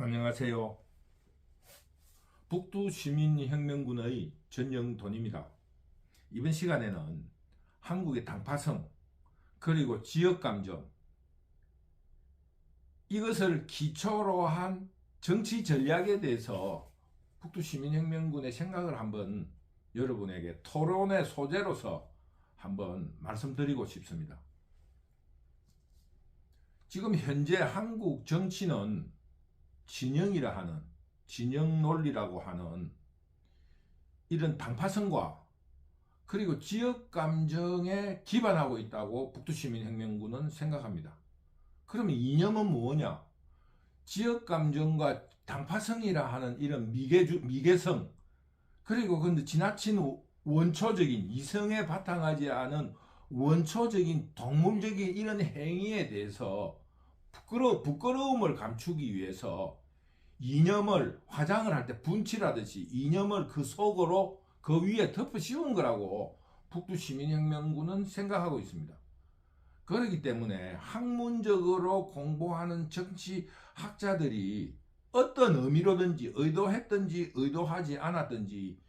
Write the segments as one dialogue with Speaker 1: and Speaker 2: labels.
Speaker 1: 안녕하세요. 북두시민혁명군의 전영돈입니다. 이번 시간에는 한국의 당파성 그리고 지역감정, 이것을 기초로 한 정치 전략에 대해서 북두시민혁명군의 생각을 한번 여러분에게 토론의 소재로서 한번 말씀드리고 싶습니다. 지금 현재 한국 정치는 진영이라 하는, 진영 논리라고 하는 이런 당파성과 그리고 지역 감정에 기반하고 있다고 북두시민혁명군은 생각합니다. 그러면 이념은 뭐냐? 지역 감정과 당파성이라 하는 이런 미개성, 그리고 근데 지나친 원초적인, 이성에 바탕하지 않은 원초적인 동물적인 이런 행위에 대해서 부끄러움을 감추기 위해서 이념을, 화장을 할 때 분칠하듯이 이념을 그 속으로 그 위에 덮어 씌운 거라고 북두시민혁명군은 생각하고 있습니다. 그렇기 때문에 학문적으로 공부하는 정치학자들이 어떤 의미로든지 의도했든지 의도하지 않았든지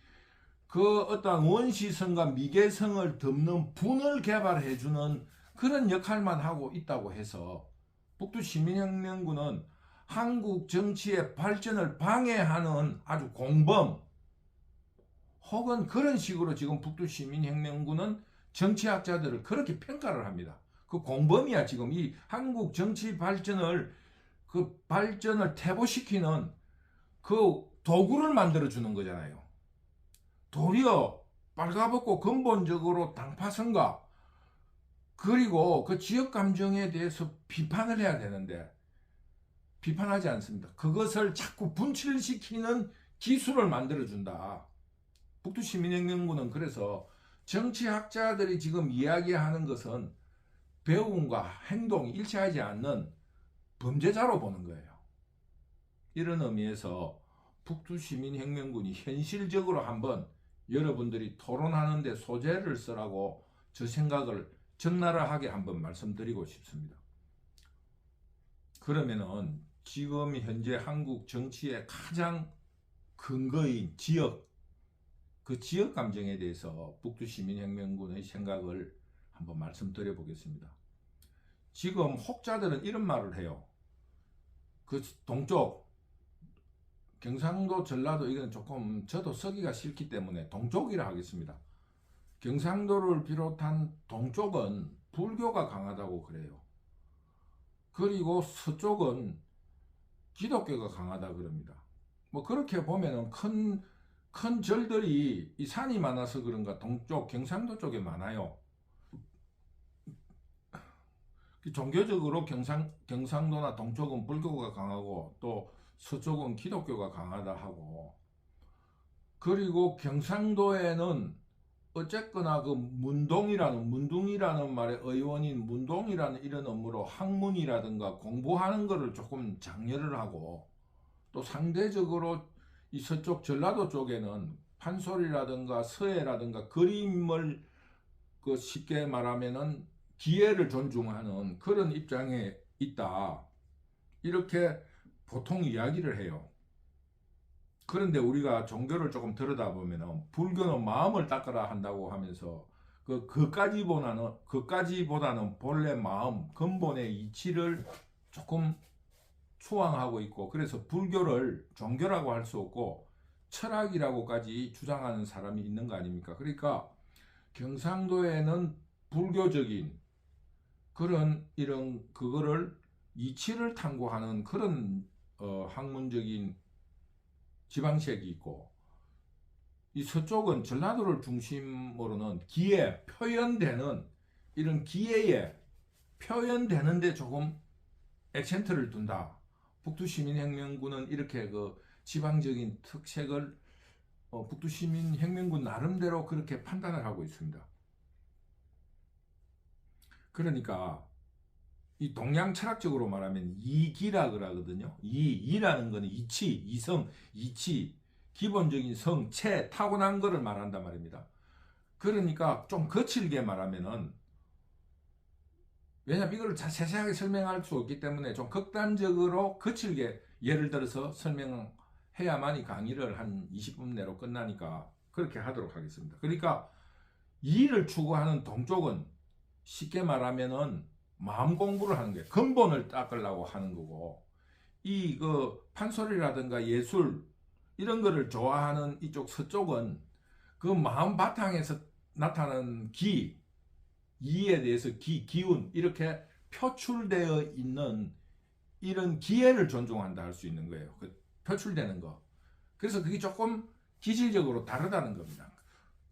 Speaker 1: 그 어떤 원시성과 미개성을 덮는 분을 개발해주는 그런 역할만 하고 있다고 해서 북두시민혁명군은 한국 정치의 발전을 방해하는 아주 공범 혹은 그런 식으로 지금 북두시민혁명군은 정치학자들을 그렇게 평가를 합니다. 그 공범이야. 지금 이 한국 정치 발전을 퇴보시키는 그 도구를 만들어 주는 거잖아요. 도리어 빨가벗고 근본적으로 당파성과 그리고 그 지역 감정에 대해서 비판을 해야 되는데 비판하지 않습니다. 그것을 자꾸 분출시키는 기술을 만들어준다. 북두시민혁명군은 그래서 정치학자들이 지금 이야기하는 것은 배움과 행동이 일치하지 않는 범죄자로 보는 거예요. 이런 의미에서 북두시민혁명군이 현실적으로 한번 여러분들이 토론하는 데 소재를 쓰라고 저 생각을 적나라하게 한번 말씀드리고 싶습니다. 그러면은 지금 현재 한국 정치의 가장 근거인 지역, 그 지역 감정에 대해서 북두시민혁명군의 생각을 한번 말씀드려 보겠습니다. 지금 혹자들은 이런 말을 해요. 그 동쪽, 경상도, 전라도, 이건 조금 저도 쓰기가 싫기 때문에 동쪽이라 하겠습니다. 경상도를 비롯한 동쪽은 불교가 강하다고 그래요. 그리고 서쪽은 기독교가 강하다 그럽니다. 뭐 그렇게 보면은 큰 절들이 이 산이 많아서 그런가 동쪽 경상도 쪽에 많아요. 종교적으로 경상도나 동쪽은 불교가 강하고 또 서쪽은 기독교가 강하다 하고, 그리고 경상도에는 어쨌거나 그 문둥이라는 말의 의원인 문동이라는 이런 업무로 학문이라든가 공부하는 거를 조금 장려를 하고, 또 상대적으로 이 서쪽 전라도 쪽에는 판소리라든가 서예라든가 그림을 그 쉽게 말하면은 기회를 존중하는 그런 입장에 있다. 이렇게 보통 이야기를 해요. 그런데 우리가 종교를 조금 들여다보면 불교는 마음을 닦아라 한다고 하면서 그까지보다는 본래 마음, 근본의 이치를 조금 추앙하고 있고, 그래서 불교를 종교라고 할 수 없고 철학이라고까지 주장하는 사람이 있는 거 아닙니까? 그러니까 경상도에는 불교적인 그런 그거를 이치를 탐구하는 그런 학문적인 지방색이 있고, 이 서쪽은 전라도를 중심으로는 기에 표현되는 이런 기회에 표현되는데 조금 액센트를 둔다. 북두시민혁명군은 이렇게 그 지방적인 특색을 북두시민혁명군 나름대로 그렇게 판단을 하고 있습니다. 그러니까 이 동양 철학적으로 말하면 이기라 그러거든요. 이라는 거는 이치, 이성, 이치, 기본적인 성, 체, 타고난 거를 말한단 말입니다. 그러니까 좀 거칠게 말하면은, 왜냐면 이걸 세세하게 설명할 수 없기 때문에 좀 극단적으로 거칠게 예를 들어서 설명해야만이 강의를 한 20분 내로 끝나니까 그렇게 하도록 하겠습니다. 그러니까 이를 추구하는 동쪽은 쉽게 말하면은 마음 공부를 하는 거예요. 근본을 닦으려고 하는 거고, 이 판소리라든가 예술 이런 거를 좋아하는 이쪽 서쪽은 그 마음 바탕에서 나타나는 이에 대해서 기운 이렇게 표출되어 있는 이런 기회를 존중한다 할 수 있는 거예요. 표출되는 거. 그래서 그게 조금 기질적으로 다르다는 겁니다.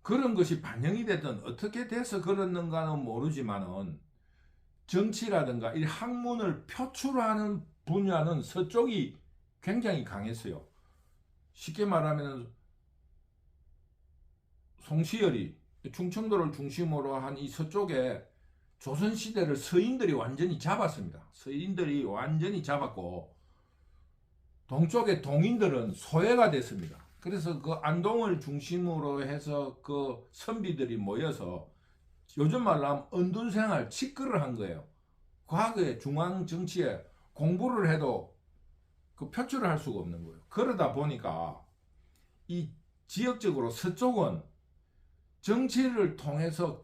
Speaker 1: 그런 것이 반영이 되든 어떻게 돼서 그랬는가는 모르지만은 정치라든가 이 학문을 표출하는 분야는 서쪽이 굉장히 강했어요. 쉽게 말하면 송시열이 충청도를 중심으로 한 이 서쪽에 조선시대를 서인들이 완전히 잡았습니다. 서인들이 완전히 잡았고 동쪽의 동인들은 소외가 됐습니다. 그래서 그 안동을 중심으로 해서 그 선비들이 모여서 요즘 말로 하면 은둔생활, 치끌을 한 거예요. 과거의 중앙 정치에 공부를 해도 그 표출을 할 수가 없는 거예요. 그러다 보니까 이 지역적으로 서쪽은 정치를 통해서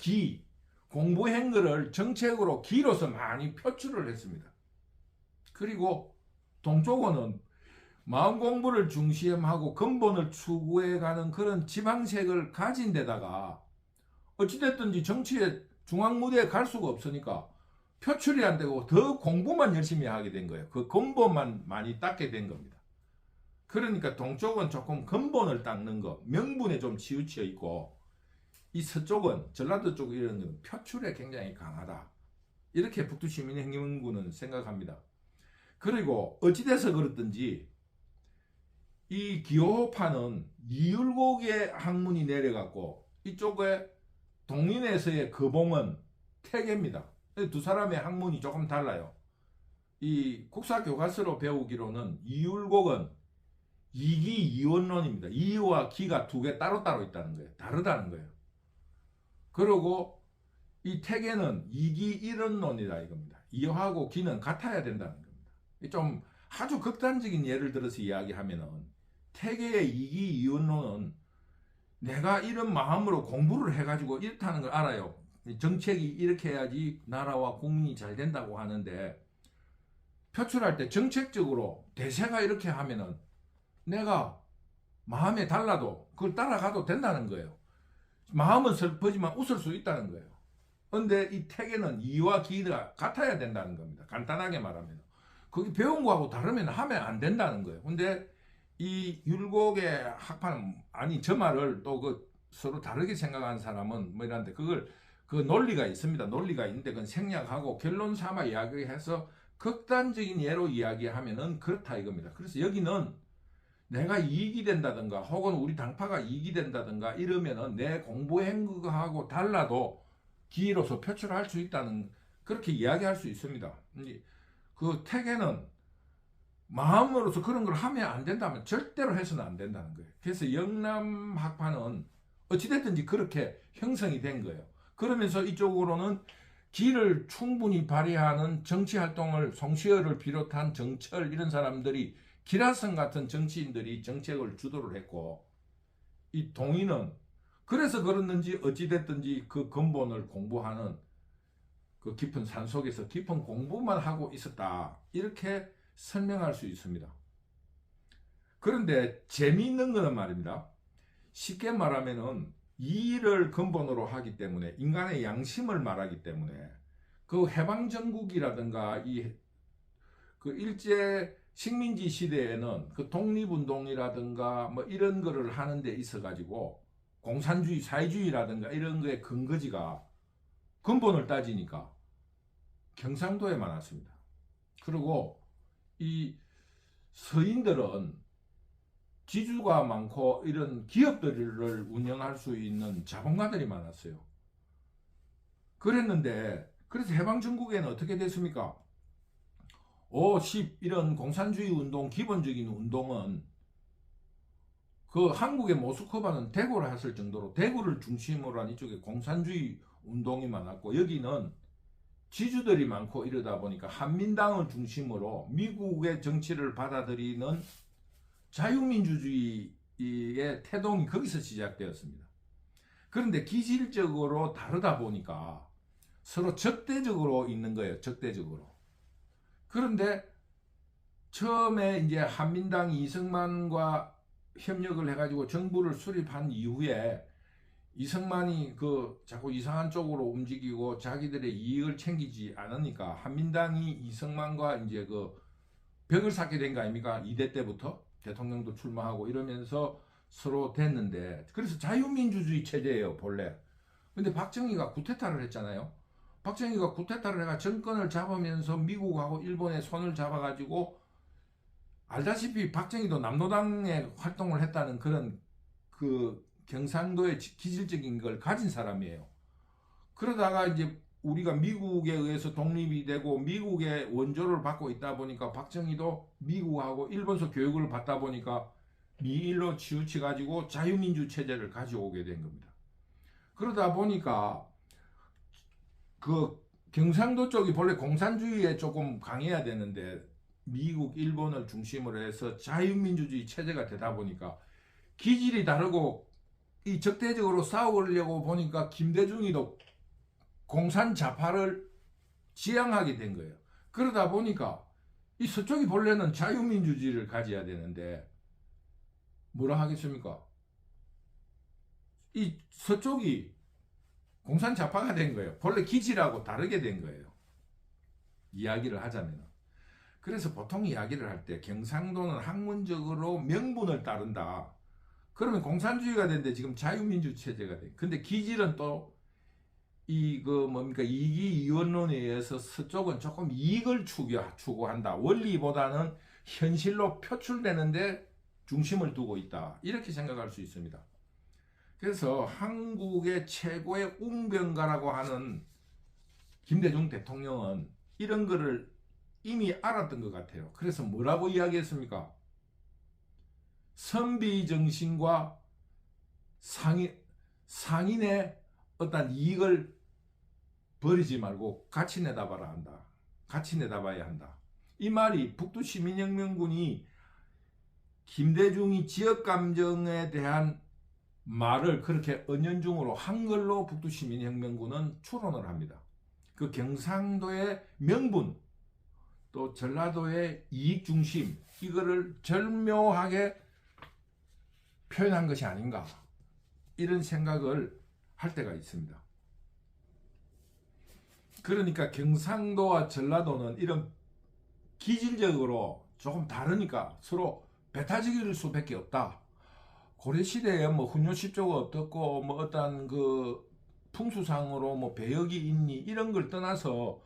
Speaker 1: 공부한 거를 정책으로 기로서 많이 표출을 했습니다. 그리고 동쪽은 마음 공부를 중심하고 근본을 추구해가는 그런 지방색을 가진 데다가 어찌됐든지 정치의 중앙무대에 갈 수가 없으니까 표출이 안 되고 더 공부만 열심히 하게 된 거예요. 그 근본만 많이 닦게 된 겁니다. 그러니까 동쪽은 조금 근본을 닦는 거, 명분에 좀 치우쳐 있고 이 서쪽은 전라도 쪽 이런 건 표출에 굉장히 강하다. 이렇게 북두시민행정연구는 생각합니다. 그리고 어찌돼서 그렇든지 이 기호파는 이율곡의 학문이 내려갔고 이쪽에 동인에서의 거봉은 태계입니다. 두 사람의 학문이 조금 달라요. 이 국사 교과서로 배우기로는 이율곡은 이기 이원론입니다. 이와 기가 두 개 따로따로 있다는 거예요. 다르다는 거예요. 그리고 이 태계는 이기 일원론이다 이겁니다. 이하고 기는 같아야 된다는 겁니다. 좀 아주 극단적인 예를 들어서 이야기하면은 태계의 이기 이원론은 내가 이런 마음으로 공부를 해가지고 이렇다는 걸 알아요. 정책이 이렇게 해야지 나라와 국민이 잘 된다고 하는데 표출할 때 정책적으로 대세가 이렇게 하면은 내가 마음에 달라도 그걸 따라가도 된다는 거예요. 마음은 슬프지만 웃을 수 있다는 거예요. 근데 이 태계는 이와 기가 같아야 된다는 겁니다. 간단하게 말하면. 그게 배운 거하고 다르면 하면 안 된다는 거예요. 근데 이 율곡의 학파는 아니 저 말을 또 서로 다르게 생각하는 사람은 뭐 이런데 그 논리가 있습니다. 논리가 있는데 그건 생략하고 결론 삼아 이야기해서 극단적인 예로 이야기하면은 그렇다 이겁니다. 그래서 여기는 내가 이익이 된다든가 혹은 우리 당파가 이익이 된다든가 이러면은 내 공부한 거하고 달라도 기로서 표출할 수 있다는 그렇게 이야기할 수 있습니다. 그 태계는 마음으로서 그런 걸 하면 안 된다면 절대로 해서는 안 된다는 거예요. 그래서 영남 학파는 어찌됐든지 그렇게 형성이 된 거예요. 그러면서 이쪽으로는 기를 충분히 발휘하는 정치활동을 송시열을 비롯한 정철 이런 사람들이 기라성 같은 정치인들이 정책을 주도를 했고 이 동인은 그래서 그렇는지 어찌됐든지 그 근본을 공부하는 그 깊은 산속에서 깊은 공부만 하고 있었다. 이렇게 설명할 수 있습니다. 그런데 재미있는 거는 말입니다. 쉽게 말하면은 이 일을 근본으로 하기 때문에 인간의 양심을 말하기 때문에 그 해방정국이라든가 그 일제 식민지 시대에는 그 독립운동이라든가 뭐 이런 거를 하는 데 있어 가지고 공산주의, 사회주의라든가 이런 거의 근거지가 근본을 따지니까 경상도에 많았습니다. 그리고 이 서인들은 지주가 많고 이런 기업들을 운영할 수 있는 자본가들이 많았어요. 그래서 해방전국에는 어떻게 됐습니까? 5, 10 이런 공산주의 운동, 기본적인 운동은 그 한국의 모스크바는 대구를 했을 정도로 대구를 중심으로 한 이쪽에 공산주의 운동이 많았고 여기는 지주들이 많고 이러다 보니까 한민당을 중심으로 미국의 정치를 받아들이는 자유민주주의의 태동이 거기서 시작되었습니다. 그런데 기질적으로 다르다 보니까 서로 적대적으로 있는 거예요. 적대적으로. 그런데 처음에 이제 한민당이 이승만과 협력을 해가지고 정부를 수립한 이후에 이승만이 그 자꾸 이상한 쪽으로 움직이고 자기들의 이익을 챙기지 않으니까 한민당이 이승만과 이제 그 벽을 쌓게 된 거 아닙니까? 2대 때부터 대통령도 출마하고 이러면서 서로 됐는데, 그래서 자유민주주의 체제예요 본래. 근데 박정희가 쿠데타를 했잖아요. 박정희가 쿠데타를 해가 정권을 잡으면서 미국하고 일본의 손을 잡아가지고, 알다시피 박정희도 남로당에 활동을 했다는 그런 그 경상도의 기질적인 걸 가진 사람이에요. 그러다가 이제 우리가 미국에 의해서 독립이 되고 미국의 원조를 받고 있다 보니까 박정희도 미국하고 일본서 교육을 받다 보니까 미일로 치우쳐 가지고 자유민주 체제를 가져오게 된 겁니다. 그러다 보니까 그 경상도 쪽이 본래 공산주의에 조금 강해야 되는데 미국, 일본을 중심으로 해서 자유민주주의 체제가 되다 보니까 기질이 다르고 이 적대적으로 싸우려고 보니까 김대중이도 공산좌파를 지향하게 된 거예요. 그러다 보니까 이 서쪽이 본래는 자유민주주의를 가져야 되는데 뭐라 하겠습니까? 이 서쪽이 공산좌파가 된 거예요. 본래 기질하고 다르게 된 거예요. 이야기를 하자면. 그래서 보통 이야기를 할 때 경상도는 학문적으로 명분을 따른다. 그러면 공산주의가 되는데 지금 자유민주 체제가 돼. 근데 기질은 또 뭡니까 이기 이원론에 의해서 서쪽은 조금 이익을 추구한다. 원리보다는 현실로 표출되는데 중심을 두고 있다. 이렇게 생각할 수 있습니다. 그래서 한국의 최고의 웅변가라고 하는 김대중 대통령은 이런 거를 이미 알았던 것 같아요. 그래서 뭐라고 이야기했습니까? 선비정신과 상인의 어떤 이익을 버리지 말고 같이 내다봐야 한다. 같이 내다봐야 한다. 이 말이 북두시민혁명군이 김대중이 지역감정에 대한 말을 그렇게 은연중으로 한글로 북두시민혁명군은 추론을 합니다. 그 경상도의 명분, 또 전라도의 이익중심, 이거를 절묘하게 표현한 것이 아닌가, 이런 생각을 할 때가 있습니다. 그러니까 경상도와 전라도는 이런 기질적으로 조금 다르니까 서로 배타적일 수밖에 없다. 고려시대에 뭐 훈요십조가 어떻고 뭐 어떤 그 풍수상으로 뭐 배역이 있니 이런 걸 떠나서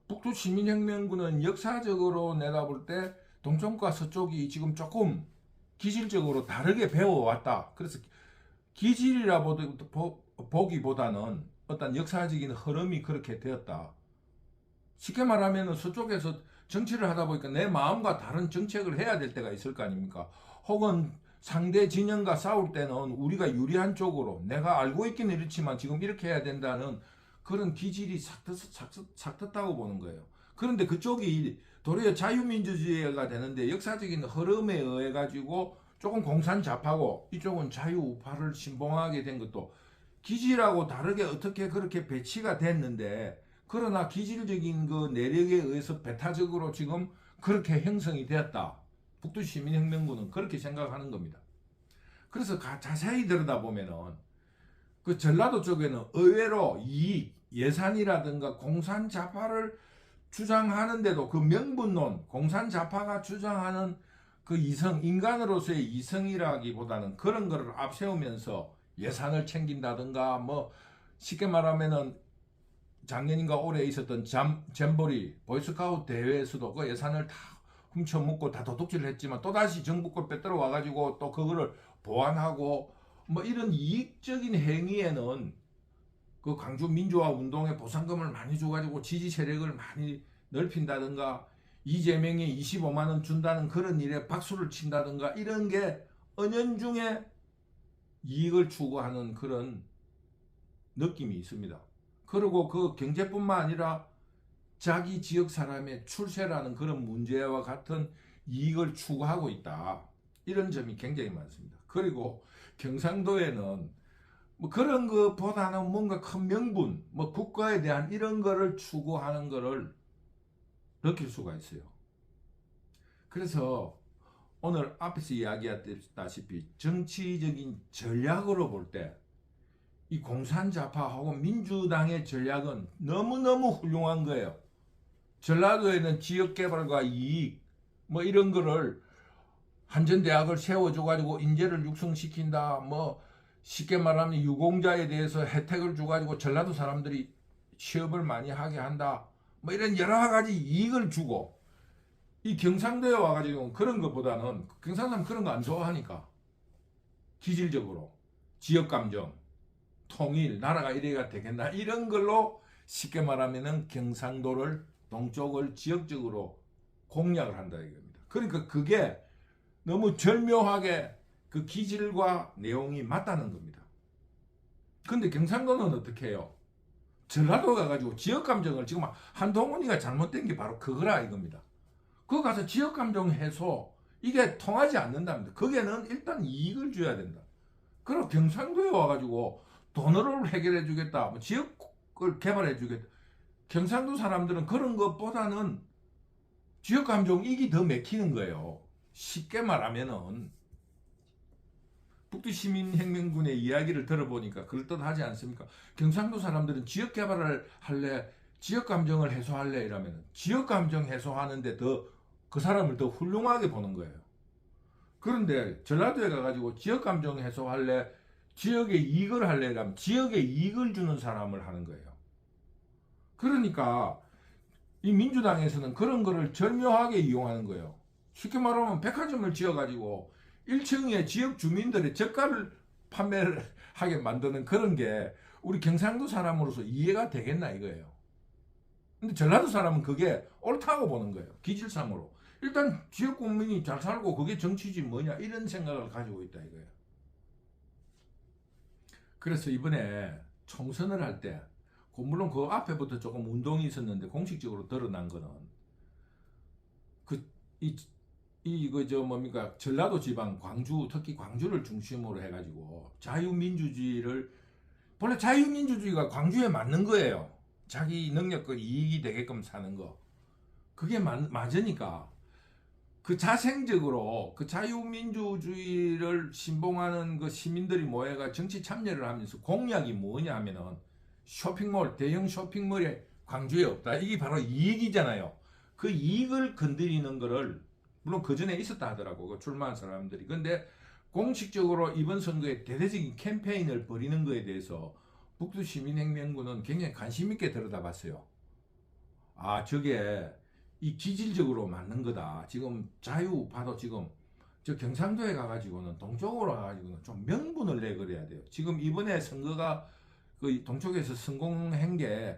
Speaker 1: 북두시민혁명군은 역사적으로 내다볼 때 동쪽과 서쪽이 지금 조금 기질적으로 다르게 배워왔다. 그래서 기질이라 보기보다는 어떤 역사적인 흐름이 그렇게 되었다. 쉽게 말하면 서쪽에서 정치를 하다 보니까 내 마음과 다른 정책을 해야 될 때가 있을 거 아닙니까? 혹은 상대 진영과 싸울 때는 우리가 유리한 쪽으로, 내가 알고 있기는 이렇지만 지금 이렇게 해야 된다는 그런 기질이 삭텄다고 보는 거예요. 그런데 그쪽이 도리어 자유민주주의가 되는데 역사적인 흐름에 의해 가지고 조금 공산좌파고 이쪽은 자유우파를 신봉하게 된 것도 기질하고 다르게 어떻게 그렇게 배치가 됐는데, 그러나 기질적인 그 내력에 의해서 배타적으로 지금 그렇게 형성이 되었다. 북두시민혁명군은 그렇게 생각하는 겁니다. 그래서 자세히 들여다보면은 그 전라도 쪽에는 의외로 이익, 예산이라든가 공산좌파를 주장하는데도 그 명분론, 공산좌파가 주장하는 그 이성, 인간으로서의 이성이라기보다는 그런 거를 앞세우면서 예산을 챙긴다든가, 뭐 쉽게 말하면은 작년인가 올해 있었던 잼버리 보이스카우트 대회에서도 그 예산을 다 훔쳐먹고 다 도둑질을 했지만 또다시 정부 걸 빼들어 와가지고 또 그거를 보완하고, 뭐 이런 이익적인 행위에는 그 광주 민주화 운동에 보상금을 많이 줘가지고 지지 세력을 많이 넓힌다든가, 이재명이 25만 원 준다는 그런 일에 박수를 친다든가, 이런 게 은연중에 이익을 추구하는 그런 느낌이 있습니다. 그리고 그 경제뿐만 아니라 자기 지역 사람의 출세라는 그런 문제와 같은 이익을 추구하고 있다. 이런 점이 굉장히 많습니다. 그리고 경상도에는 뭐 그런 것보다는 뭔가 큰 명분, 뭐 국가에 대한 이런 거를 추구하는 거를 느낄 수가 있어요. 그래서 오늘 앞에서 이야기했다시피 정치적인 전략으로 볼 때 이 공산좌파하고 민주당의 전략은 너무너무 훌륭한 거예요. 전라도에는 지역개발과 이익 뭐 이런 거를 한전대학을 세워줘가지고 인재를 육성시킨다. 뭐 쉽게 말하면 유공자에 대해서 혜택을 줘가지고 전라도 사람들이 취업을 많이 하게 한다. 뭐 이런 여러 가지 이익을 주고 이 경상도에 와가지고 그런 것보다는 경상도 사람 그런 거 안 좋아하니까 기질적으로 지역감정, 통일, 나라가 이래가 되겠나 이런 걸로 쉽게 말하면은 경상도를 동쪽을 지역적으로 공략을 한다 이겁니다. 그러니까 그게 너무 절묘하게 그 기질과 내용이 맞다는 겁니다. 근데 경상도는 어떻게 해요? 전라도 가가지고 지역감정을 지금 한동훈이가 잘못된 게 바로 그거라 이겁니다. 그거 가서 지역감정 해소 이게 통하지 않는답니다. 거기에는 일단 이익을 줘야 된다. 그리고 경상도에 와가지고 돈으로 해결해 주겠다. 뭐 지역을 개발해 주겠다. 경상도 사람들은 그런 것보다는 지역감정 이익이 더 맥히는 거예요. 쉽게 말하면은 북두시민혁명군의 이야기를 들어보니까 그럴듯하지 않습니까? 경상도 사람들은 지역 개발을 할래, 지역 감정을 해소할래 이러면 지역 감정 해소하는데 더 그 사람을 더 훌륭하게 보는 거예요. 그런데 전라도에 가가지고 지역 감정 해소할래, 지역에 이익을 할래 이러면 지역에 이익을 주는 사람을 하는 거예요. 그러니까 이 민주당에서는 그런 거를 절묘하게 이용하는 거예요. 쉽게 말하면 백화점을 지어가지고 1층에 지역 주민들의 저가를 판매를 하게 만드는 그런 게 우리 경상도 사람으로서 이해가 되겠나 이거예요. 근데 전라도 사람은 그게 옳다고 보는 거예요. 기질상으로. 일단 지역 국민이 잘 살고 그게 정치지 뭐냐 이런 생각을 가지고 있다 이거예요. 그래서 이번에 총선을 할 때 물론 그 앞에부터 조금 운동이 있었는데 공식적으로 드러난 거는 뭡니까 전라도 지방 광주 특히 광주를 중심으로 해가지고 자유민주주의를 본래 자유민주주의가 광주에 맞는 거예요. 자기 능력과 이익이 되게끔 사는 거 그게 맞으니까 그 자생적으로 그 자유민주주의를 신봉하는 그 시민들이 모여가 정치 참여를 하면서 공약이 뭐냐 하면은 쇼핑몰 대형 쇼핑몰에 광주에 없다 이게 바로 이익이잖아요. 그 이익을 건드리는 거를 물론 그 전에 있었다 하더라고 그 출마한 사람들이. 근데 공식적으로 이번 선거에 대대적인 캠페인을 벌이는 거에 대해서 북두시민혁명군은 굉장히 관심 있게 들여다봤어요. 아 저게 이 기질적으로 맞는 거다. 지금 자유우파도 지금 저 경상도에 가가지고는 동쪽으로 가가지고는 좀 명분을 내걸어야 돼요. 지금 이번에 선거가 그 동쪽에서 성공한 게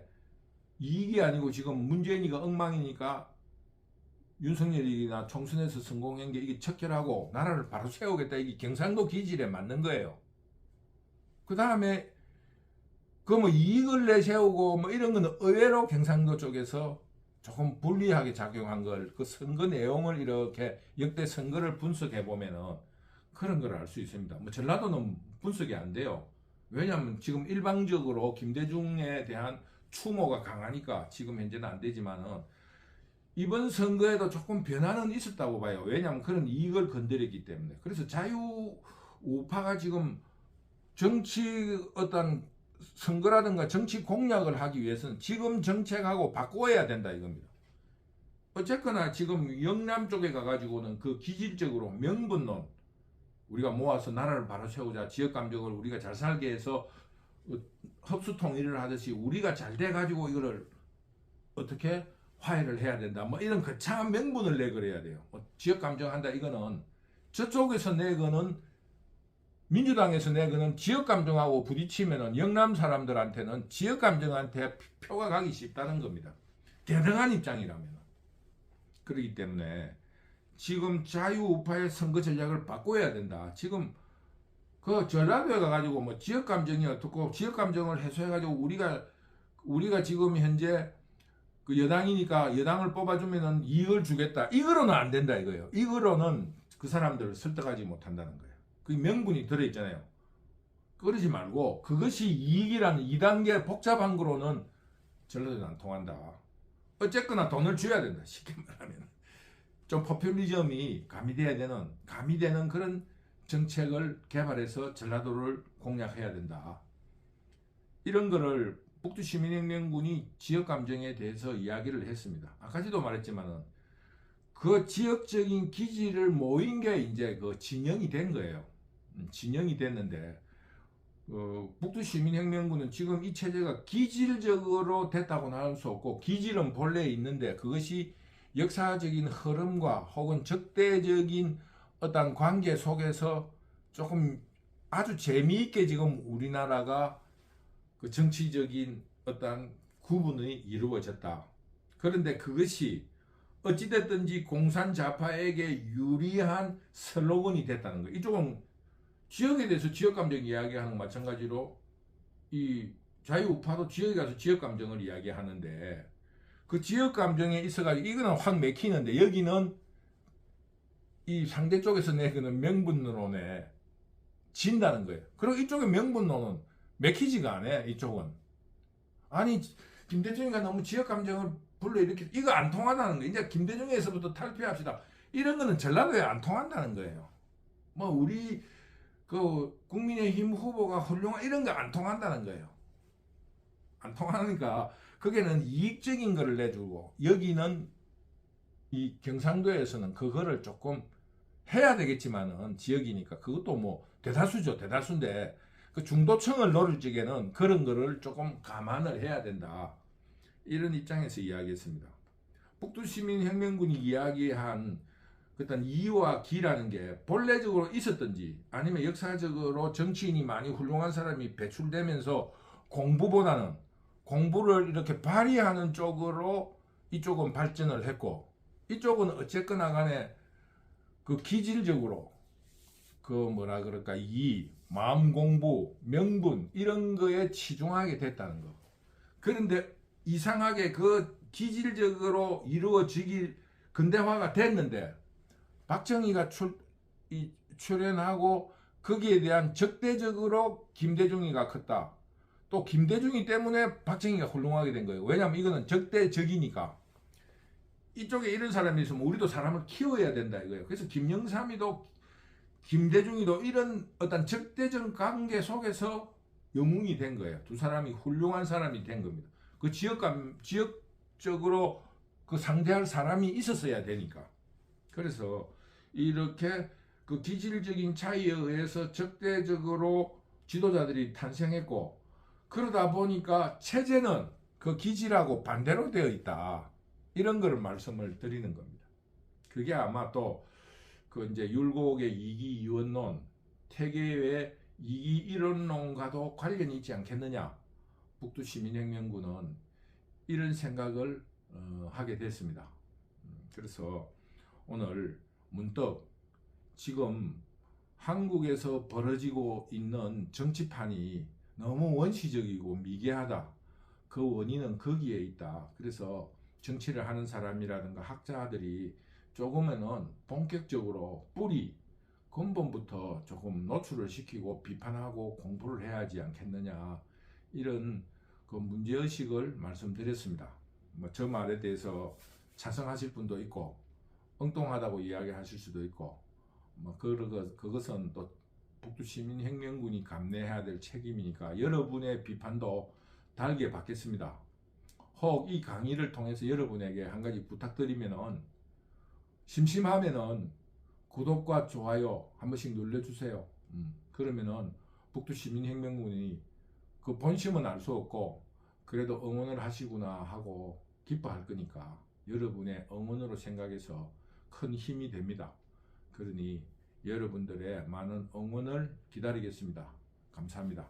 Speaker 1: 이익이 아니고 지금 문재인이가 엉망이니까 윤석열이나 총선에서 성공한 게 이게 척결하고 나라를 바로 세우겠다. 이게 경상도 기질에 맞는 거예요. 그 다음에 그 뭐 이익을 내세우고 뭐 이런 거는 의외로 경상도 쪽에서 조금 불리하게 작용한 걸 그 선거 내용을 이렇게 역대 선거를 분석해 보면은 그런 걸 알 수 있습니다. 뭐 전라도는 분석이 안 돼요. 왜냐하면 지금 일방적으로 김대중에 대한 추모가 강하니까 지금 현재는 안 되지만은 이번 선거에도 조금 변화는 있었다고 봐요. 왜냐하면 그런 이익을 건드렸기 때문에. 그래서 자유우파가 지금 정치 어떤 선거라든가 정치 공략을 하기 위해서는 지금 정책하고 바꿔야 된다 이겁니다. 어쨌거나 지금 영남 쪽에 가가지고는 그 기질적으로 명분론 우리가 모아서 나라를 바로 세우자 지역감정을 우리가 잘 살게 해서 흡수통일을 하듯이 우리가 잘 돼가지고 이거를 어떻게 화해를 해야 된다 뭐 이런 거창한 명분을 내걸어야 돼요. 지역감정 한다 이거는 저쪽에서 내거는 민주당에서 내거는 지역감정하고 부딪히면은 영남 사람들한테는 지역감정한테 표가 가기 쉽다는 겁니다. 대등한 입장이라면. 그렇기 때문에 지금 자유우파의 선거 전략을 바꿔야 된다. 지금 그 전라도에 가가지고 뭐 지역감정이 어떻고 지역감정을 해소해가지고 우리가 지금 현재 그 여당이니까 여당을 뽑아주면은 이익을 주겠다. 이거로는 안 된다 이거예요. 이거로는 그 사람들을 설득하지 못한다는 거예요. 그 명분이 들어있잖아요. 그러지 말고 그것이 이익이라는 2단계 복잡한 거로는 전라도는 안 통한다. 어쨌거나 돈을 줘야 된다. 쉽게 말하면. 좀 포퓰리즘이 가미되는 그런 정책을 개발해서 전라도를 공략해야 된다. 이런 거를 북두시민혁명군이 지역감정에 대해서 이야기를 했습니다. 아까지도 말했지만은 그 지역적인 기지를 모인 게 이제 그 진영이 된 거예요. 진영이 됐는데 북두시민혁명군은 지금 이 체제가 기질적으로 됐다고는 할 수 없고 기질은 본래 있는데 그것이 역사적인 흐름과 혹은 적대적인 어떤 관계 속에서 조금 아주 재미있게 지금 우리나라가 그 정치적인 어떤 구분이 이루어졌다. 그런데 그것이 어찌됐든지 공산좌파에게 유리한 슬로건이 됐다는 거예요. 이쪽은 지역에 대해서 지역감정 이야기하는 거 마찬가지로 이 자유우파도 지역에 가서 지역감정을 이야기하는데 그 지역감정에 있어가지고 이거는 확 맥히는데 여기는 이 상대 쪽에서 내거는 명분론에 진다는 거예요. 그리고 이쪽의 명분론은 맥히지가 않아. 이쪽은 아니 김대중이가 너무 지역감정을 불러일으켜 이거 안 통한다는 거예요. 이제 김대중에서부터 탈피합시다. 이런 거는 전라도에 안 통한다는 거예요. 뭐 우리 그 국민의힘 후보가 훌륭한 이런 거 안 통한다는 거예요. 안 통하니까 거기는 이익적인 거를 내주고 여기는 이 경상도에서는 그거를 조금 해야 되겠지만은 지역이니까 그것도 뭐 대다수죠. 대다수인데 그 중도층을 노릴 적에는 그런 거를 조금 감안을 해야 된다. 이런 입장에서 이야기했습니다. 북두시민혁명군이 이야기한 어떤 이와 기라는 게 본래적으로 있었던지 아니면 역사적으로 정치인이 많이 훌륭한 사람이 배출되면서 공부보다는 공부를 이렇게 발휘하는 쪽으로 이쪽은 발전을 했고 이쪽은 어쨌거나 간에 그 기질적으로 그 뭐라 그럴까 이 마음 공부 명분 이런 거에 치중하게 됐다는 거. 그런데 이상하게 그 기질적으로 이루어지기 근대화가 됐는데 박정희가 출연하고 거기에 대한 적대적으로 김대중이가 컸다. 또 김대중이 때문에 박정희가 훌륭하게 된 거예요. 왜냐하면 이거는 적대적이니까. 이쪽에 이런 사람이 있으면 우리도 사람을 키워야 된다 이거예요. 그래서 김영삼이도 김대중이도 이런 어떤 적대적 관계 속에서 영웅이 된 거예요. 두 사람이 훌륭한 사람이 된 겁니다. 그 지역적으로 그 상대할 사람이 있었어야 되니까. 그래서 이렇게 그 기질적인 차이에 의해서 적대적으로 지도자들이 탄생했고 그러다 보니까 체제는 그 기질하고 반대로 되어 있다. 이런 거를 말씀을 드리는 겁니다. 그게 아마 또 그 이제 율곡의 이기 유언론, 태계의 이기 이론론과도 관련이 있지 않겠느냐. 북두시민혁명군은 이런 생각을 하게 됐습니다. 그래서 오늘 문득 지금 한국에서 벌어지고 있는 정치판이 너무 원시적이고 미개하다. 그 원인은 거기에 있다. 그래서 정치를 하는 사람이라든가 학자들이 조금은 본격적으로 뿌리 근본부터 조금 노출을 시키고 비판하고 공부를 해야 하지 않겠느냐 이런 그 문제의식을 말씀드렸습니다. 뭐 저 말에 대해서 찬성하실 분도 있고 엉뚱하다고 이야기하실 수도 있고 뭐 그것은 또 북두시민혁명군이 감내해야 될 책임이니까 여러분의 비판도 달게 받겠습니다. 혹 이 강의를 통해서 여러분에게 한 가지 부탁드리면은 심심하면은 구독과 좋아요 한 번씩 눌러주세요. 그러면은 북두시민혁명군이 그 본심은 알 수 없고 그래도 응원을 하시구나 하고 기뻐할 거니까 여러분의 응원으로 생각해서 큰 힘이 됩니다. 그러니 여러분들의 많은 응원을 기다리겠습니다. 감사합니다.